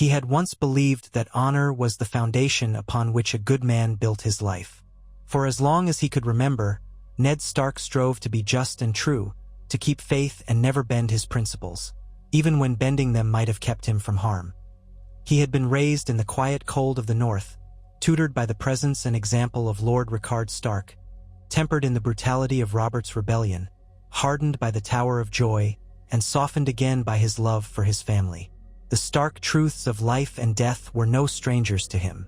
He had once believed that honor was the foundation upon which a good man built his life. For as long as he could remember, Ned Stark strove to be just and true, to keep faith and never bend his principles, even when bending them might have kept him from harm. He had been raised in the quiet cold of the North, tutored by the presence and example of Lord Rickard Stark, tempered in the brutality of Robert's rebellion, hardened by the Tower of Joy, and softened again by his love for his family. The stark truths of life and death were no strangers to him.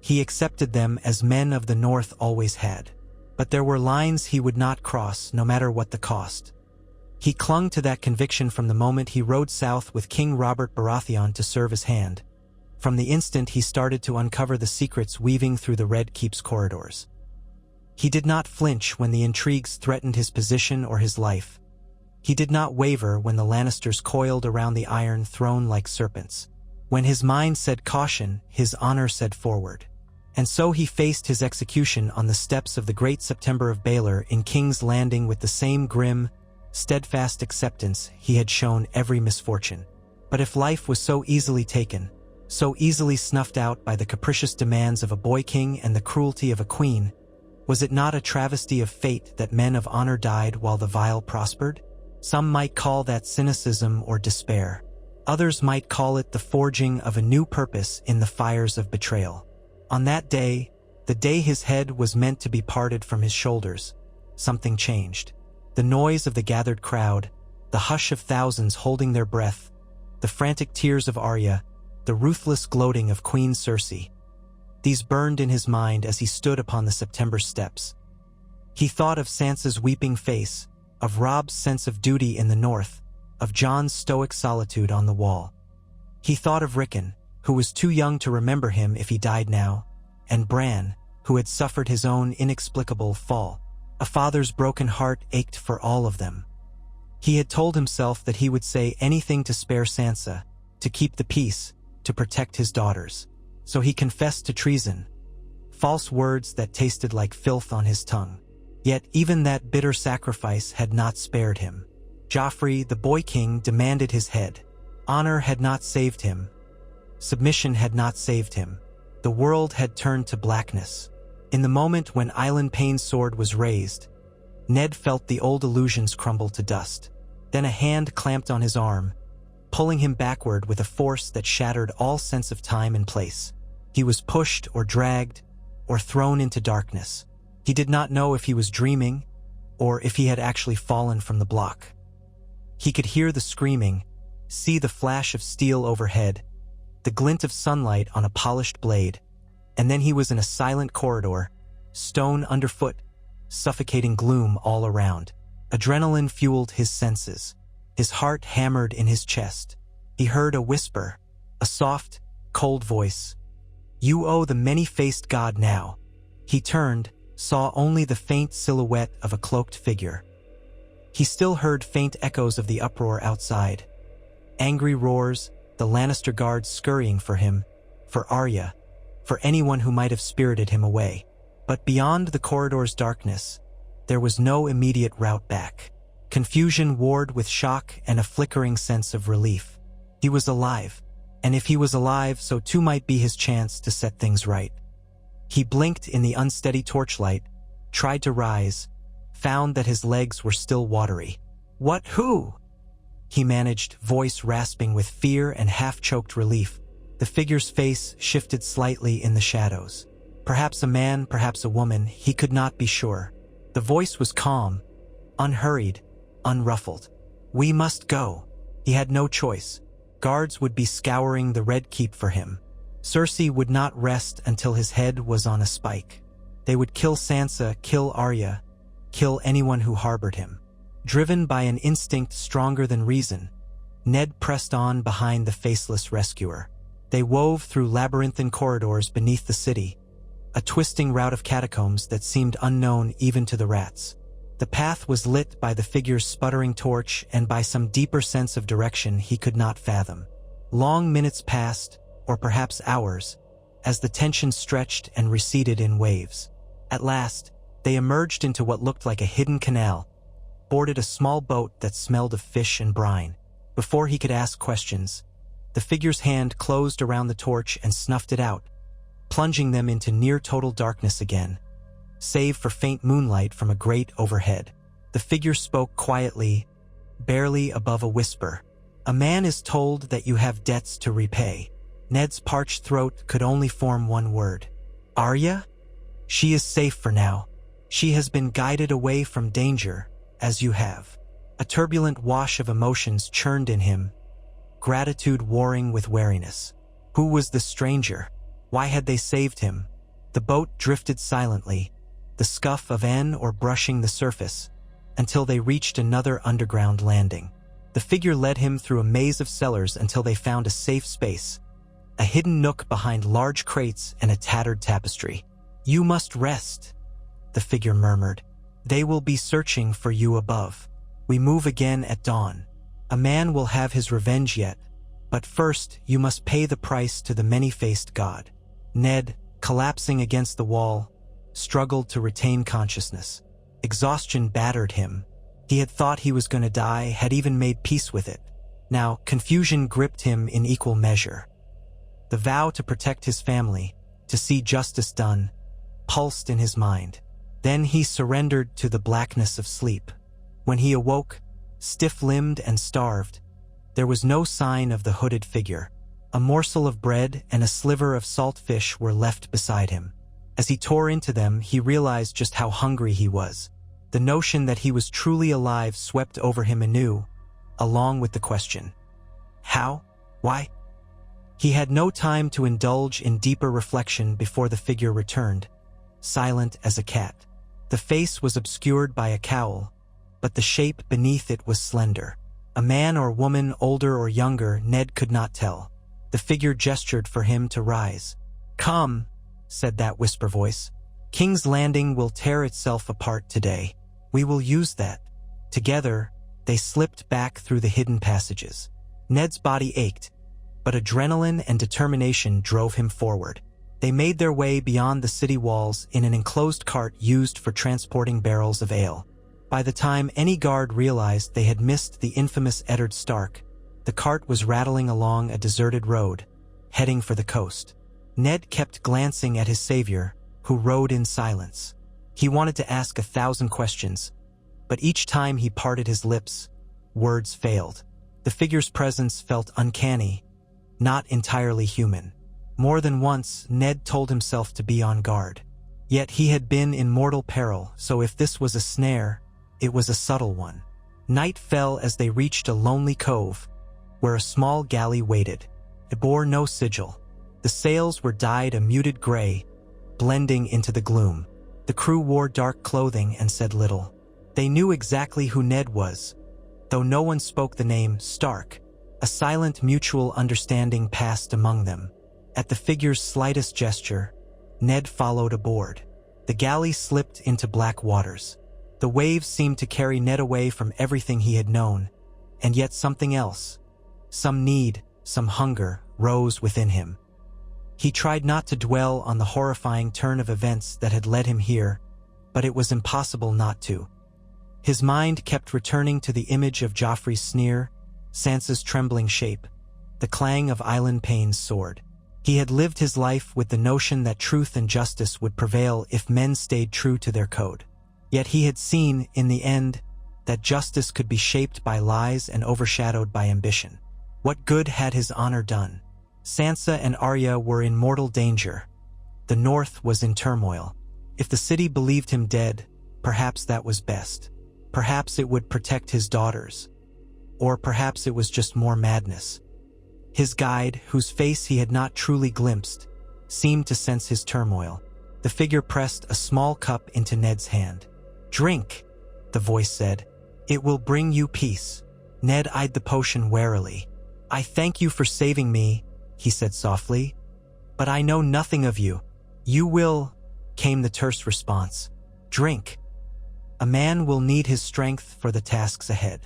He accepted them as men of the North always had. But there were lines he would not cross, no matter what the cost. He clung to that conviction from the moment he rode south with King Robert Baratheon to serve his hand, from the instant he started to uncover the secrets weaving through the Red Keep's corridors. He did not flinch when the intrigues threatened his position or his life. He did not waver when the Lannisters coiled around the Iron Throne like serpents. When his mind said caution, his honor said forward. And so he faced his execution on the steps of the Great September of Baelor in King's Landing with the same grim, steadfast acceptance he had shown every misfortune. But if life was so easily taken, so easily snuffed out by the capricious demands of a boy king and the cruelty of a queen, was it not a travesty of fate that men of honor died while the vile prospered? Some might call that cynicism or despair. Others might call it the forging of a new purpose in the fires of betrayal. On that day, the day his head was meant to be parted from his shoulders, something changed. The noise of the gathered crowd, the hush of thousands holding their breath, the frantic tears of Arya, the ruthless gloating of Queen Cersei. These burned in his mind as he stood upon the September steps. He thought of Sansa's weeping face, of Robb's sense of duty in the North, of Jon's stoic solitude on the wall. He thought of Rickon, who was too young to remember him if he died now, and Bran, who had suffered his own inexplicable fall. A father's broken heart ached for all of them. He had told himself that he would say anything to spare Sansa, to keep the peace, to protect his daughters. So he confessed to treason, false words that tasted like filth on his tongue. Yet even that bitter sacrifice had not spared him. Joffrey, the boy king, demanded his head. Honor had not saved him. Submission had not saved him. The world had turned to blackness. In the moment when Island Payne's sword was raised, Ned felt the old illusions crumble to dust. Then a hand clamped on his arm, pulling him backward with a force that shattered all sense of time and place. He was pushed or dragged or thrown into darkness. He did not know if he was dreaming or if he had actually fallen from the block. He could hear the screaming, see the flash of steel overhead, the glint of sunlight on a polished blade, and then he was in a silent corridor, stone underfoot, suffocating gloom all around. Adrenaline fueled his senses. His heart hammered in his chest. He heard a whisper, a soft, cold voice. "You owe the many-faced god now." He turned, saw only the faint silhouette of a cloaked figure. He still heard faint echoes of the uproar outside. Angry roars, the Lannister guards scurrying for him, for Arya, for anyone who might have spirited him away. But beyond the corridor's darkness, there was no immediate route back. Confusion warred with shock and a flickering sense of relief. He was alive, and if he was alive, so too might be his chance to set things right. He blinked in the unsteady torchlight, tried to rise, found that his legs were still watery. "What? Who?" he managed, voice rasping with fear and half-choked relief. The figure's face shifted slightly in the shadows. Perhaps a man, perhaps a woman, he could not be sure. The voice was calm, unhurried, unruffled. "We must go." He had no choice. Guards would be scouring the Red Keep for him. Cersei would not rest until his head was on a spike. They would kill Sansa, kill Arya, kill anyone who harbored him. Driven by an instinct stronger than reason, Ned pressed on behind the faceless rescuer. They wove through labyrinthine corridors beneath the city, a twisting route of catacombs that seemed unknown even to the rats. The path was lit by the figure's sputtering torch and by some deeper sense of direction he could not fathom. Long minutes passed, or perhaps hours, as the tension stretched and receded in waves. At last, they emerged into what looked like a hidden canal, boarded a small boat that smelled of fish and brine. Before he could ask questions, The figure's hand closed around the torch and snuffed it out, plunging them into near-total darkness again, save for faint moonlight from a grate overhead. The figure spoke quietly, barely above a whisper. "A man is told that you have debts to repay." Ned's parched throat could only form one word. "Arya? She is safe for now. She has been guided away from danger, as you have." A turbulent wash of emotions churned in him, gratitude warring with wariness. Who was the stranger? Why had they saved him? The boat drifted silently, the scuff of an oar brushing the surface, until they reached another underground landing. The figure led him through a maze of cellars until they found a safe space, a hidden nook behind large crates and a tattered tapestry. "You must rest," the figure murmured. "They will be searching for you above. We move again at dawn. A man will have his revenge yet, but first you must pay the price to the many-faced god." Ned, collapsing against the wall, struggled to retain consciousness. Exhaustion battered him. He had thought he was going to die, had even made peace with it. Now, confusion gripped him in equal measure. The vow to protect his family, to see justice done, pulsed in his mind. Then he surrendered to the blackness of sleep. When he awoke, stiff-limbed and starved, there was no sign of the hooded figure. A morsel of bread and a sliver of salt fish were left beside him. As he tore into them, he realized just how hungry he was. The notion that he was truly alive swept over him anew, along with the question, how? Why? He had no time to indulge in deeper reflection before the figure returned, silent as a cat. The face was obscured by a cowl, but the shape beneath it was slender. A man or woman, older or younger, Ned could not tell. The figure gestured for him to rise. "Come," said that whisper voice. "King's Landing will tear itself apart today. We will use that." Together, they slipped back through the hidden passages. Ned's body ached, but adrenaline and determination drove him forward. They made their way beyond the city walls in an enclosed cart used for transporting barrels of ale. By the time any guard realized they had missed the infamous Eddard Stark, the cart was rattling along a deserted road, heading for the coast. Ned kept glancing at his savior, who rode in silence. He wanted to ask 1,000 questions, but each time he parted his lips, words failed. The figure's presence felt uncanny, not entirely human. More than once, Ned told himself to be on guard. Yet he had been in mortal peril, so if this was a snare, it was a subtle one. Night fell as they reached a lonely cove, where a small galley waited. It bore no sigil. The sails were dyed a muted gray, blending into the gloom. The crew wore dark clothing and said little. They knew exactly who Ned was, though no one spoke the name Stark. A silent mutual understanding passed among them. At the figure's slightest gesture, Ned followed aboard. The galley slipped into black waters. The waves seemed to carry Ned away from everything he had known, and yet something else, some need, some hunger, rose within him. He tried not to dwell on the horrifying turn of events that had led him here, but it was impossible not to. His mind kept returning to the image of Joffrey's sneer, Sansa's trembling shape, the clang of Eilen Payne's sword. He had lived his life with the notion that truth and justice would prevail if men stayed true to their code. Yet he had seen, in the end, that justice could be shaped by lies and overshadowed by ambition. What good had his honor done? Sansa and Arya were in mortal danger. The North was in turmoil. If the city believed him dead, perhaps that was best. Perhaps it would protect his daughters. Or perhaps it was just more madness. His guide, whose face he had not truly glimpsed, seemed to sense his turmoil. The figure pressed a small cup into Ned's hand. "Drink," the voice said. "It will bring you peace." Ned eyed the potion warily. "I thank you for saving me," he said softly, "but I know nothing of you." "You will," came the terse response. "Drink. A man will need his strength for the tasks ahead."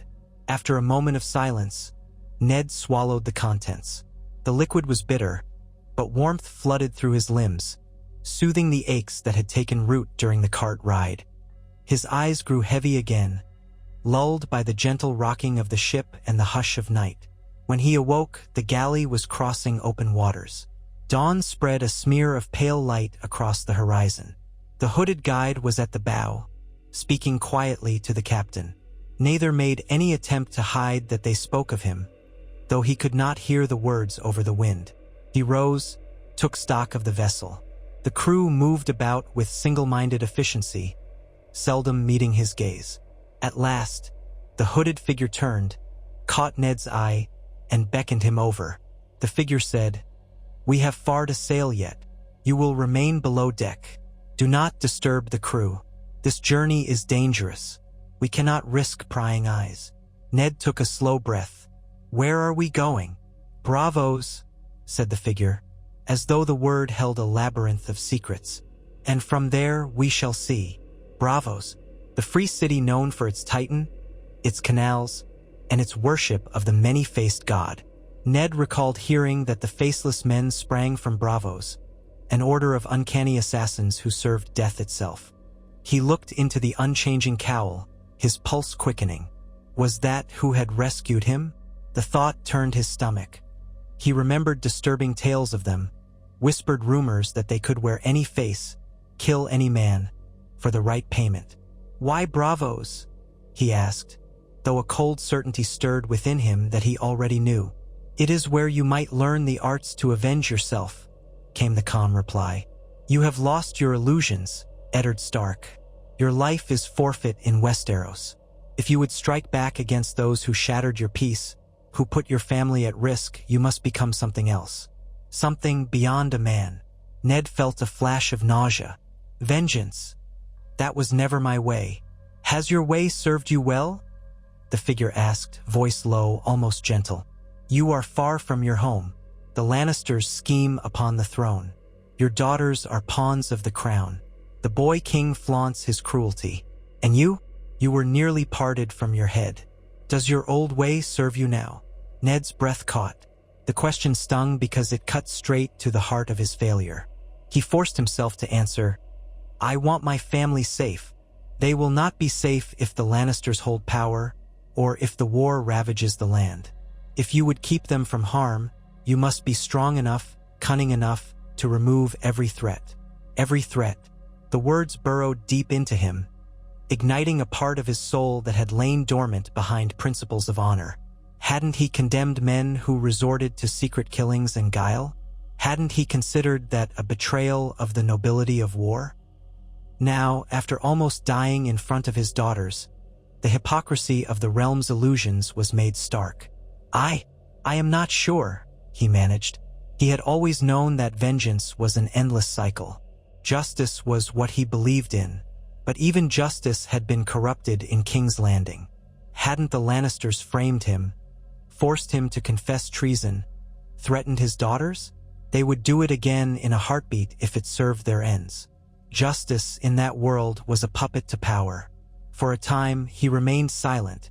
After a moment of silence, Ned swallowed the contents. The liquid was bitter, but warmth flooded through his limbs, soothing the aches that had taken root during the cart ride. His eyes grew heavy again, lulled by the gentle rocking of the ship and the hush of night. When he awoke, the galley was crossing open waters. Dawn spread a smear of pale light across the horizon. The hooded guide was at the bow, speaking quietly to the captain. Neither made any attempt to hide that they spoke of him, though he could not hear the words over the wind. He rose, took stock of the vessel. The crew moved about with single-minded efficiency, seldom meeting his gaze. At last, the hooded figure turned, caught Ned's eye, and beckoned him over. The figure said, "We have far to sail yet. You will remain below deck. Do not disturb the crew. This journey is dangerous. We cannot risk prying eyes." Ned took a slow breath. "Where are we going?" "Bravos," said the figure, as though the word held a labyrinth of secrets. "And from there we shall see." Bravos, the free city known for its Titan, its canals, and its worship of the many-faced god. Ned recalled hearing that the Faceless men sprang from Bravos, an order of uncanny assassins who served death itself. He looked into the unchanging cowl, his pulse quickening. Was that who had rescued him? The thought turned his stomach. He remembered disturbing tales of them, whispered rumors that they could wear any face, kill any man, for the right payment. "Why Bravos?" he asked, though a cold certainty stirred within him that he already knew. "It is where you might learn the arts to avenge yourself," came the calm reply. "You have lost your illusions, Eddard Stark. Your life is forfeit in Westeros. If you would strike back against those who shattered your peace, who put your family at risk, you must become something else. Something beyond a man." Ned felt a flash of nausea. "Vengeance. That was never my way." "Has your way served you well?" the figure asked, voice low, almost gentle. "You are far from your home. The Lannisters scheme upon the throne. Your daughters are pawns of the crown. The boy king flaunts his cruelty. And you? You were nearly parted from your head. Does your old way serve you now?" Ned's breath caught. The question stung because it cut straight to the heart of his failure. He forced himself to answer, "I want my family safe. They will not be safe if the Lannisters hold power, or if the war ravages the land. If you would keep them from harm, you must be strong enough, cunning enough, to remove every threat." Every threat. The words burrowed deep into him, igniting a part of his soul that had lain dormant behind principles of honor. Hadn't he condemned men who resorted to secret killings and guile? Hadn't he considered that a betrayal of the nobility of war? Now, after almost dying in front of his daughters, the hypocrisy of the realm's illusions was made stark. I am not sure," he managed. He had always known that vengeance was an endless cycle. Justice was what he believed in, but even justice had been corrupted in King's Landing. Hadn't the Lannisters framed him, forced him to confess treason, threatened his daughters? They would do it again in a heartbeat if it served their ends. Justice in that world was a puppet to power. For a time, he remained silent,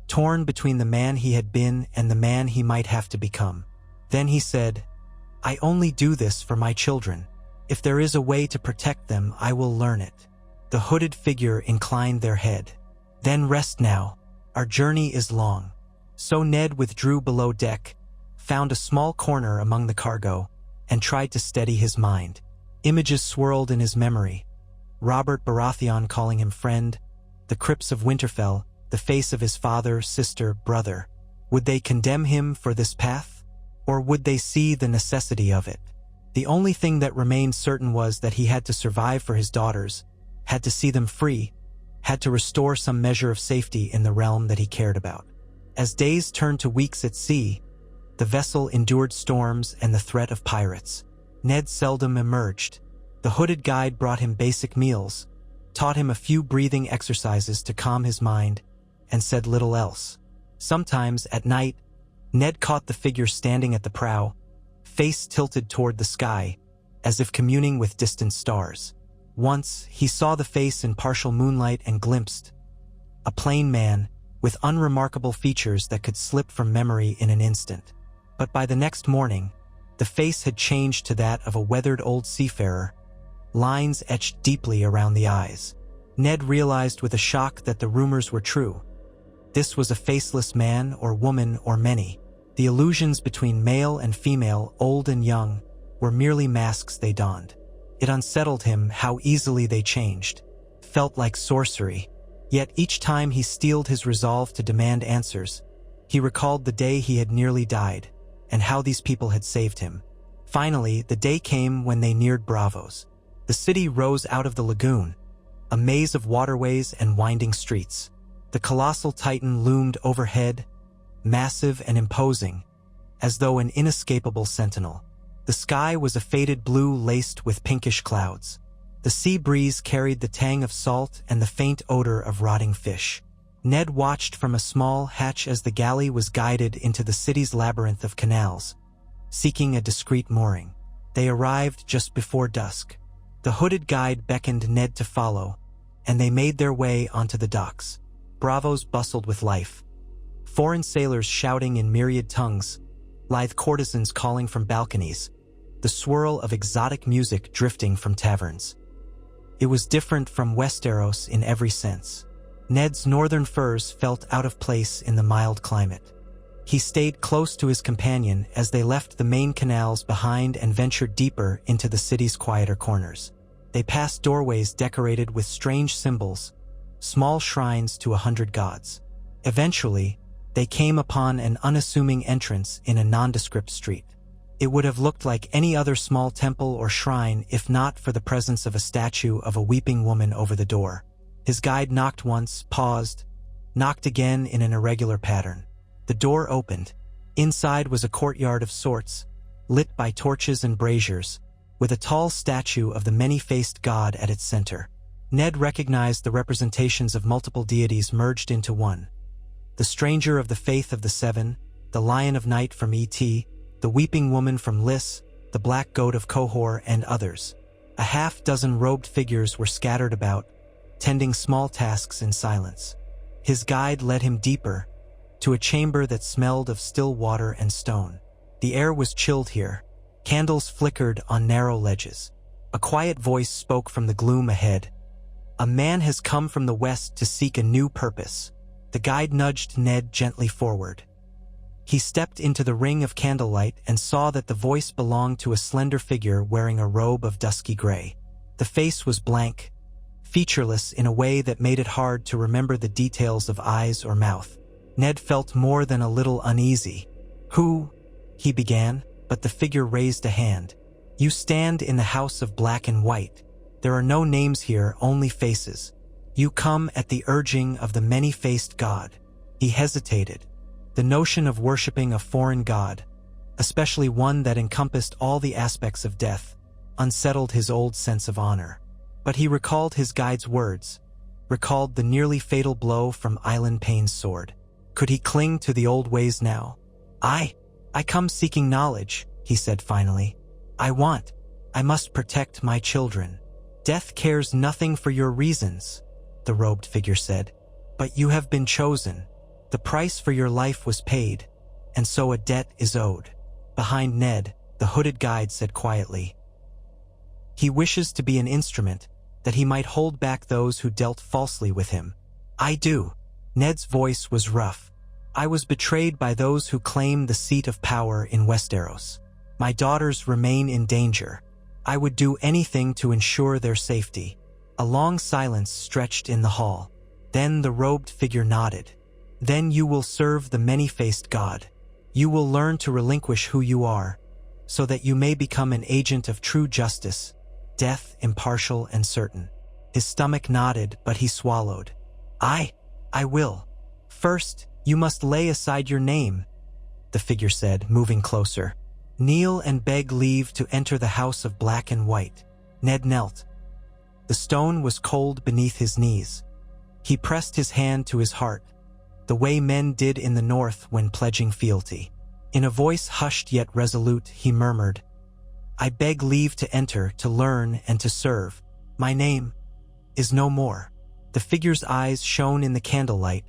torn between the man he had been and the man he might have to become. Then he said, "I only do this for my children. If there is a way to protect them, I will learn it." The hooded figure inclined their head. "Then rest now. Our journey is long." So Ned withdrew below deck, found a small corner among the cargo, and tried to steady his mind. Images swirled in his memory. Robert Baratheon calling him friend, the crypts of Winterfell, the face of his father, sister, brother. Would they condemn him for this path? Or would they see the necessity of it? The only thing that remained certain was that he had to survive for his daughters, had to see them free, had to restore some measure of safety in the realm that he cared about. As days turned to weeks at sea, the vessel endured storms and the threat of pirates. Ned seldom emerged. The hooded guide brought him basic meals, taught him a few breathing exercises to calm his mind, and said little else. Sometimes, at night, Ned caught the figure standing at the prow, face tilted toward the sky, as if communing with distant stars. Once, he saw the face in partial moonlight and glimpsed a plain man with unremarkable features that could slip from memory in an instant. But by the next morning, the face had changed to that of a weathered old seafarer, lines etched deeply around the eyes. Ned realized with a shock that the rumors were true. This was a faceless man or woman or many. The illusions between male and female, old and young, were merely masks they donned. It unsettled him how easily they changed. Felt like sorcery. Yet each time he steeled his resolve to demand answers, he recalled the day he had nearly died, and how these people had saved him. Finally, the day came when they neared Bravos. The city rose out of the lagoon, a maze of waterways and winding streets. The colossal titan loomed overhead, massive and imposing, as though an inescapable sentinel. The sky was a faded blue laced with pinkish clouds. The sea breeze carried the tang of salt and the faint odor of rotting fish. Ned watched from a small hatch as the galley was guided into the city's labyrinth of canals, seeking a discreet mooring. They arrived just before dusk. The hooded guide beckoned Ned to follow, and they made their way onto the docks. Bravos bustled with life. Foreign sailors shouting in myriad tongues, lithe courtesans calling from balconies, the swirl of exotic music drifting from taverns. It was different from Westeros in every sense. Ned's northern furs felt out of place in the mild climate. He stayed close to his companion as they left the main canals behind and ventured deeper into the city's quieter corners. They passed doorways decorated with strange symbols, small shrines to 100 gods. Eventually, they came upon an unassuming entrance in a nondescript street. It would have looked like any other small temple or shrine if not for the presence of a statue of a weeping woman over the door. His guide knocked once, paused, knocked again in an irregular pattern. The door opened. Inside was a courtyard of sorts, lit by torches and braziers, with a tall statue of the many-faced god at its center. Ned recognized the representations of multiple deities merged into one. The stranger of the faith of the Seven, the Lion of Night from E.T., the Weeping Woman from Lys, the Black Goat of Qohor, and others. A half-dozen robed figures were scattered about, tending small tasks in silence. His guide led him deeper, to a chamber that smelled of still water and stone. The air was chilled here. Candles flickered on narrow ledges. A quiet voice spoke from the gloom ahead. "A man has come from the west to seek a new purpose." The guide nudged Ned gently forward. He stepped into the ring of candlelight and saw that the voice belonged to a slender figure wearing a robe of dusky gray. The face was blank, featureless in a way that made it hard to remember the details of eyes or mouth. Ned felt more than a little uneasy. "Who?" he began, but the figure raised a hand. "You stand in the house of black and white. There are no names here, only faces. You come at the urging of the many-faced god." He hesitated. The notion of worshipping a foreign god, especially one that encompassed all the aspects of death, unsettled his old sense of honor. But he recalled his guide's words, recalled the nearly fatal blow from Island Payne's sword. Could he cling to the old ways now? I come seeking knowledge," he said finally. I must protect my children." "Death cares nothing for your reasons," the robed figure said. "But you have been chosen. The price for your life was paid, and so a debt is owed." Behind Ned, the hooded guide said quietly, "He wishes to be an instrument, that he might hold back those who dealt falsely with him." "I do." Ned's voice was rough. "I was betrayed by those who claim the seat of power in Westeros. My daughters remain in danger. I would do anything to ensure their safety." A long silence stretched in the hall. Then the robed figure nodded. "Then you will serve the many-faced god. You will learn to relinquish who you are, so that you may become an agent of true justice, death impartial and certain." His stomach nodded, but he swallowed. I will. First, you must lay aside your name," the figure said, moving closer. "Kneel and beg leave to enter the house of black and white." Ned knelt. The stone was cold beneath his knees. He pressed his hand to his heart, the way men did in the north when pledging fealty. In a voice hushed yet resolute, he murmured, "I beg leave to enter, to learn, and to serve. My name is no more." The figure's eyes shone in the candlelight,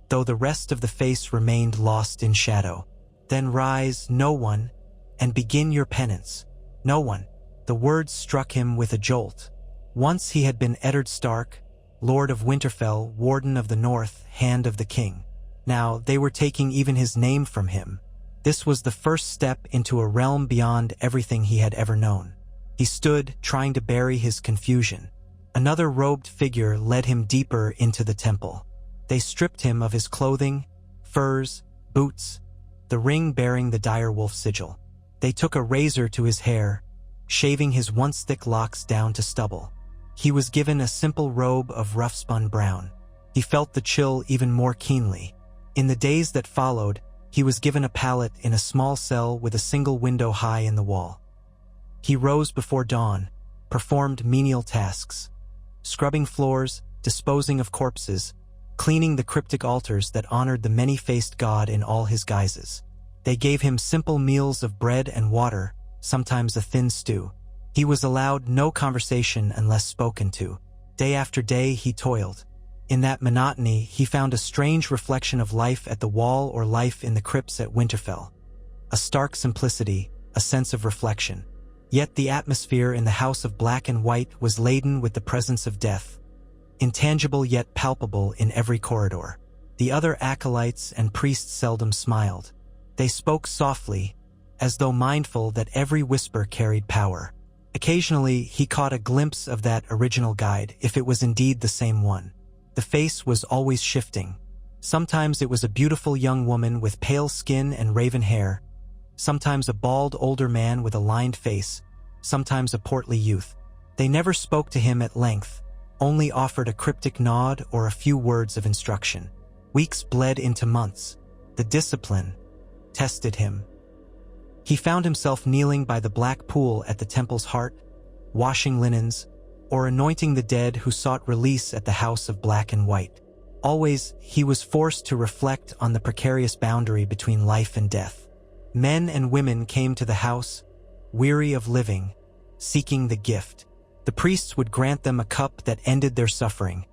though the rest of the face remained lost in shadow. "Then rise, no one, and begin your penance." No one. The words struck him with a jolt. Once he had been Eddard Stark, Lord of Winterfell, Warden of the North, Hand of the King. Now they were taking even his name from him. This was the first step into a realm beyond everything he had ever known. He stood, trying to bury his confusion. Another robed figure led him deeper into the temple. They stripped him of his clothing, furs, boots, the ring bearing the direwolf sigil. They took a razor to his hair, shaving his once thick locks down to stubble. He was given a simple robe of rough-spun brown. He felt the chill even more keenly. In the days that followed, he was given a pallet in a small cell with a single window high in the wall. He rose before dawn, performed menial tasks, scrubbing floors, disposing of corpses, cleaning the cryptic altars that honored the many-faced god in all his guises. They gave him simple meals of bread and water, sometimes a thin stew. He was allowed no conversation unless spoken to. Day after day he toiled. In that monotony, he found a strange reflection of life at the wall or life in the crypts at Winterfell. A stark simplicity, a sense of reflection. Yet the atmosphere in the House of Black and White was laden with the presence of death, intangible yet palpable in every corridor. The other acolytes and priests seldom smiled. They spoke softly, as though mindful that every whisper carried power. Occasionally, he caught a glimpse of that original guide, if it was indeed the same one. The face was always shifting. Sometimes it was a beautiful young woman with pale skin and raven hair, sometimes a bald older man with a lined face, sometimes a portly youth. They never spoke to him at length, only offered a cryptic nod or a few words of instruction. Weeks bled into months. The discipline tested him. He found himself kneeling by the black pool at the temple's heart, washing linens, or anointing the dead who sought release at the House of Black and White. Always, he was forced to reflect on the precarious boundary between life and death. Men and women came to the house, weary of living, seeking the gift. The priests would grant them a cup that ended their suffering,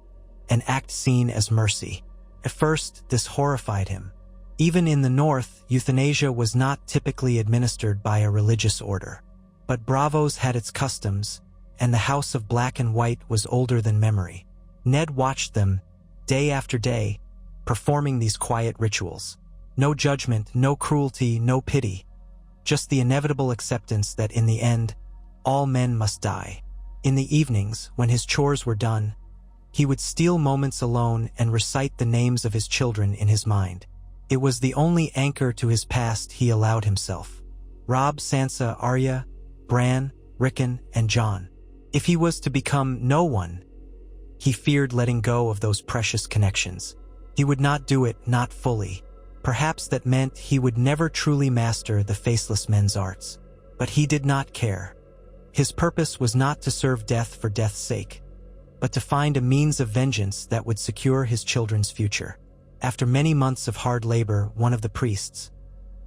an act seen as mercy. At first, this horrified him. Even in the north, euthanasia was not typically administered by a religious order. But Bravos had its customs, and the House of Black and White was older than memory. Ned watched them, day after day, performing these quiet rituals. No judgment, no cruelty, no pity. Just the inevitable acceptance that in the end, all men must die. In the evenings, when his chores were done, he would steal moments alone and recite the names of his children in his mind. It was the only anchor to his past he allowed himself. Robb, Sansa, Arya, Bran, Rickon, and Jon. If he was to become no one, he feared letting go of those precious connections. He would not do it, not fully. Perhaps that meant he would never truly master the Faceless men's arts. But he did not care. His purpose was not to serve death for death's sake, but to find a means of vengeance that would secure his children's future. After many months of hard labor, one of the priests,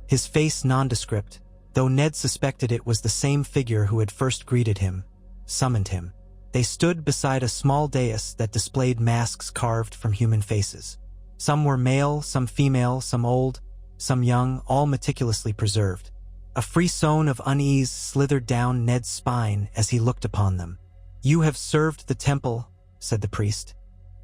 his face nondescript, though Ned suspected it was the same figure who had first greeted him, summoned him. They stood beside a small dais that displayed masks carved from human faces. Some were male, some female, some old, some young, all meticulously preserved. A frisson of unease slithered down Ned's spine as he looked upon them. "You have served the temple," said the priest,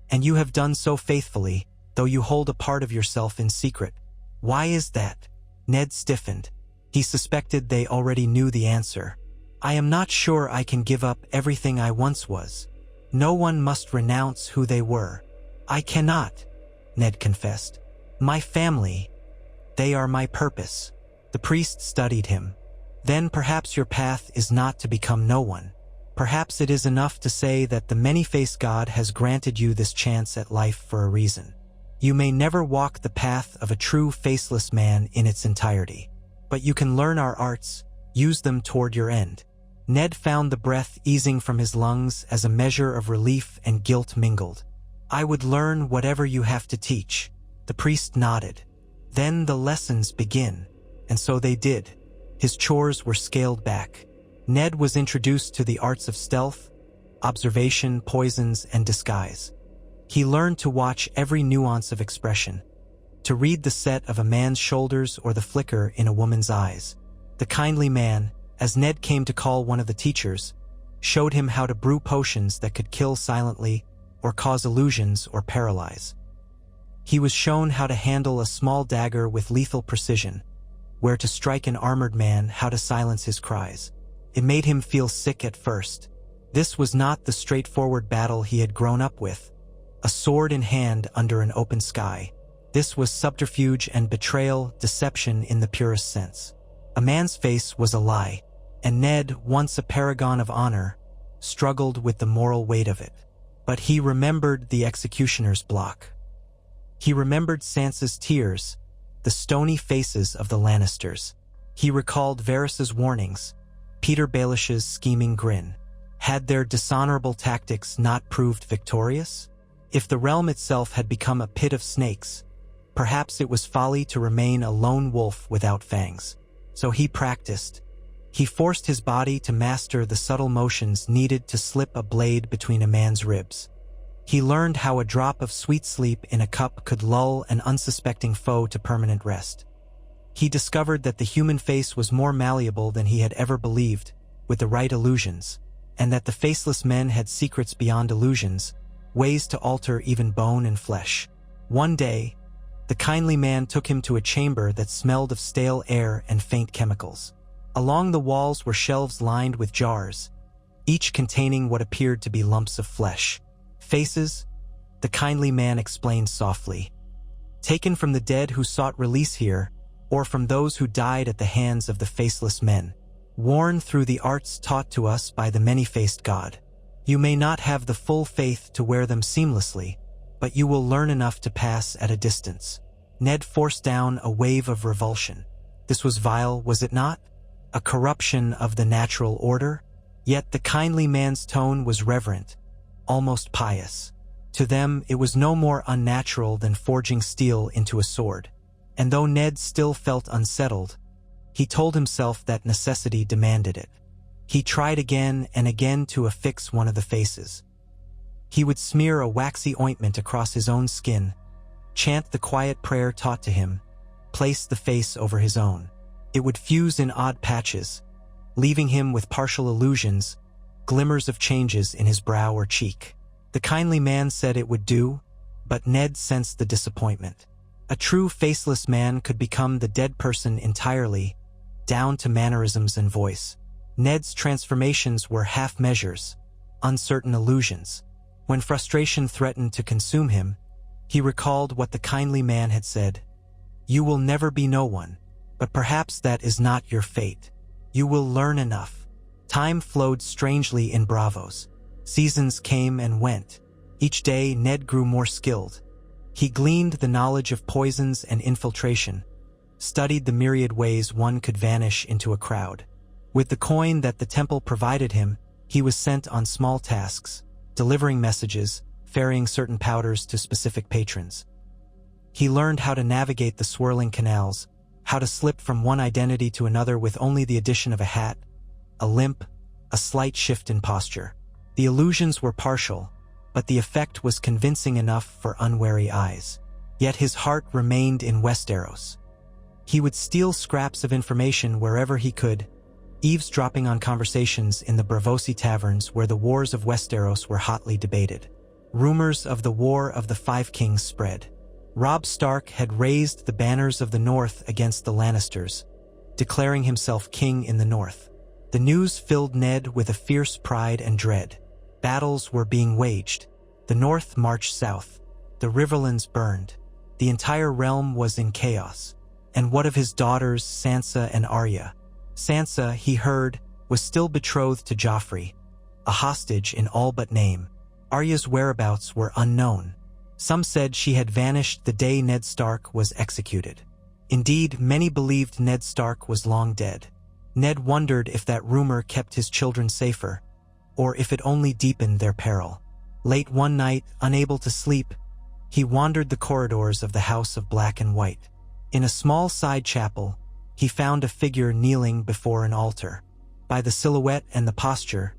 "and you have done so faithfully, though you hold a part of yourself in secret. Why is that?" Ned stiffened. He suspected they already knew the answer. "I am not sure I can give up everything I once was. No one must renounce who they were." "I cannot," Ned confessed. "My family, they are my purpose." The priest studied him. "Then perhaps your path is not to become no one. Perhaps it is enough to say that the many-faced God has granted you this chance at life for a reason. You may never walk the path of a true faceless man in its entirety, but you can learn our arts, use them toward your end." Ned found the breath easing from his lungs as a measure of relief and guilt mingled. "I would learn whatever you have to teach." The priest nodded. "Then the lessons begin." And so they did. His chores were scaled back. Ned was introduced to the arts of stealth, observation, poisons, and disguise. He learned to watch every nuance of expression, to read the set of a man's shoulders or the flicker in a woman's eyes. The kindly man, as Ned came to call one of the teachers, showed him how to brew potions that could kill silently or cause illusions or paralyze. He was shown how to handle a small dagger with lethal precision, where to strike an armored man, how to silence his cries. It made him feel sick at first. This was not the straightforward battle he had grown up with, a sword in hand under an open sky. This was subterfuge and betrayal, deception in the purest sense. A man's face was a lie, and Ned, once a paragon of honor, struggled with the moral weight of it. But he remembered the executioner's block. He remembered Sansa's tears, the stony faces of the Lannisters. He recalled Varys's warnings, Peter Baelish's scheming grin. Had their dishonorable tactics not proved victorious? If the realm itself had become a pit of snakes, perhaps it was folly to remain a lone wolf without fangs. So he practiced. He forced his body to master the subtle motions needed to slip a blade between a man's ribs. He learned how a drop of sweet sleep in a cup could lull an unsuspecting foe to permanent rest. He discovered that the human face was more malleable than he had ever believed, with the right illusions, and that the faceless men had secrets beyond illusions, ways to alter even bone and flesh. One day, the kindly man took him to a chamber that smelled of stale air and faint chemicals. Along the walls were shelves lined with jars, each containing what appeared to be lumps of flesh. Faces, the kindly man explained softly, taken from the dead who sought release here, or from those who died at the hands of the faceless men, worn through the arts taught to us by the many-faced god. You may not have the full faith to wear them seamlessly, but you will learn enough to pass at a distance. Ned forced down a wave of revulsion. This was vile, was it not? A corruption of the natural order? Yet the kindly man's tone was reverent, almost pious. To them, it was no more unnatural than forging steel into a sword. And though Ned still felt unsettled, he told himself that necessity demanded it. He tried again and again to affix one of the faces. He would smear a waxy ointment across his own skin, chant the quiet prayer taught to him, place the face over his own. It would fuse in odd patches, leaving him with partial illusions, glimmers of changes in his brow or cheek. The kindly man said it would do, but Ned sensed the disappointment. A true faceless man could become the dead person entirely, down to mannerisms and voice. Ned's transformations were half-measures, uncertain illusions. When frustration threatened to consume him, he recalled what the kindly man had said. You will never be no one, but perhaps that is not your fate. You will learn enough. Time flowed strangely in Bravos. Seasons came and went. Each day, Ned grew more skilled. He gleaned the knowledge of poisons and infiltration, studied the myriad ways one could vanish into a crowd. With the coin that the temple provided him, he was sent on small tasks, delivering messages, ferrying certain powders to specific patrons. He learned how to navigate the swirling canals, how to slip from one identity to another with only the addition of a hat, a limp, a slight shift in posture. The illusions were partial, but the effect was convincing enough for unwary eyes. Yet his heart remained in Westeros. He would steal scraps of information wherever he could, eavesdropping on conversations in the Bravosi taverns where the wars of Westeros were hotly debated. Rumors of the War of the Five Kings spread. Robb Stark had raised the banners of the North against the Lannisters, declaring himself king in the North. The news filled Ned with a fierce pride and dread. Battles were being waged. The North marched south. The Riverlands burned. The entire realm was in chaos. And what of his daughters, Sansa and Arya? Sansa, he heard, was still betrothed to Joffrey, a hostage in all but name. Arya's whereabouts were unknown. Some said she had vanished the day Ned Stark was executed. Indeed, many believed Ned Stark was long dead. Ned wondered if that rumor kept his children safer, or if it only deepened their peril. Late one night, unable to sleep, he wandered the corridors of the House of Black and White. In a small side chapel, he found a figure kneeling before an altar. By the silhouette and the posture,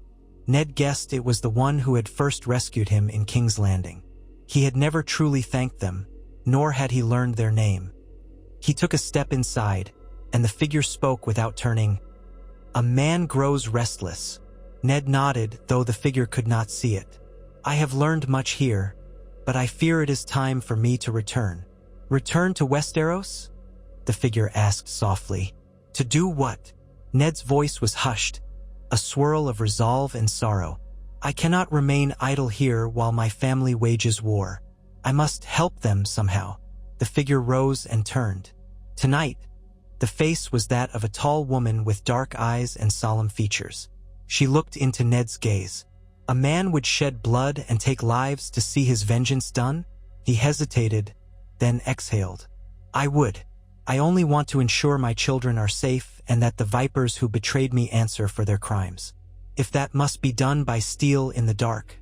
Ned guessed it was the one who had first rescued him in King's Landing. He had never truly thanked them, nor had he learned their name. He took a step inside, and the figure spoke without turning. "A man grows restless." Ned nodded, though the figure could not see it. "I have learned much here, but I fear it is time for me to return." "Return to Westeros?" the figure asked softly. To do what? Ned's voice was hushed, a swirl of resolve and sorrow. I cannot remain idle here while my family wages war. I must help them somehow. The figure rose and turned. Tonight, the face was that of a tall woman with dark eyes and solemn features. She looked into Ned's gaze. A man would shed blood and take lives to see his vengeance done? He hesitated, then exhaled. I would. I only want to ensure my children are safe and that the vipers who betrayed me answer for their crimes. If that must be done by steel in the dark,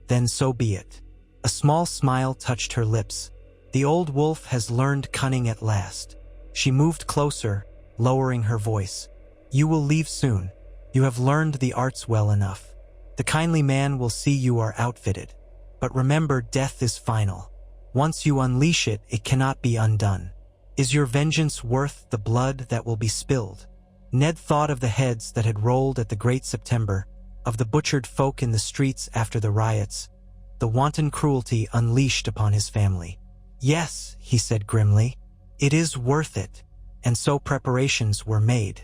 then so be it. A small smile touched her lips. The old wolf has learned cunning at last. She moved closer, lowering her voice. You will leave soon. You have learned the arts well enough. The kindly man will see you are outfitted. But remember, death is final. Once you unleash it, it cannot be undone. Is your vengeance worth the blood that will be spilled? Ned thought of the heads that had rolled at the Great September, of the butchered folk in the streets after the riots, the wanton cruelty unleashed upon his family. Yes, he said grimly, it is worth it, and so preparations were made.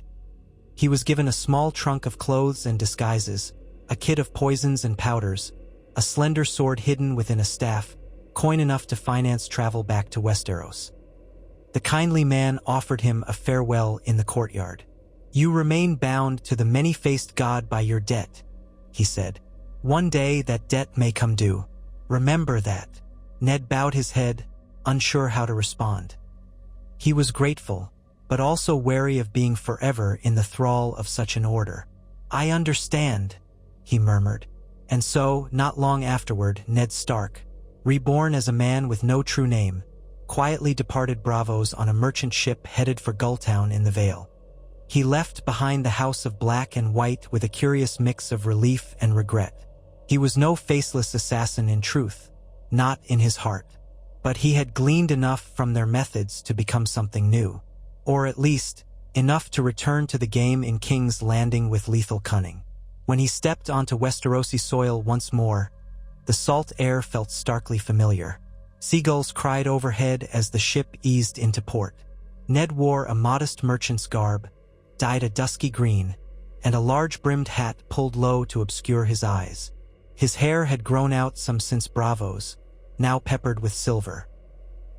He was given a small trunk of clothes and disguises, a kit of poisons and powders, a slender sword hidden within a staff, coin enough to finance travel back to Westeros. The kindly man offered him a farewell in the courtyard. You remain bound to the many-faced god by your debt, he said. One day that debt may come due. Remember that. Ned bowed his head, unsure how to respond. He was grateful, but also wary of being forever in the thrall of such an order. I understand, he murmured. And so, not long afterward, Ned Stark, reborn as a man with no true name, quietly departed Bravos on a merchant ship headed for Gulltown in the Vale. He left behind the House of Black and White with a curious mix of relief and regret. He was no faceless assassin in truth, not in his heart. But he had gleaned enough from their methods to become something new. Or at least, enough to return to the game in King's Landing with lethal cunning. When he stepped onto Westerosi soil once more, the salt air felt starkly familiar. Seagulls cried overhead as the ship eased into port. Ned wore a modest merchant's garb, dyed a dusky green, and a large-brimmed hat pulled low to obscure his eyes. His hair had grown out some since Bravos, now peppered with silver.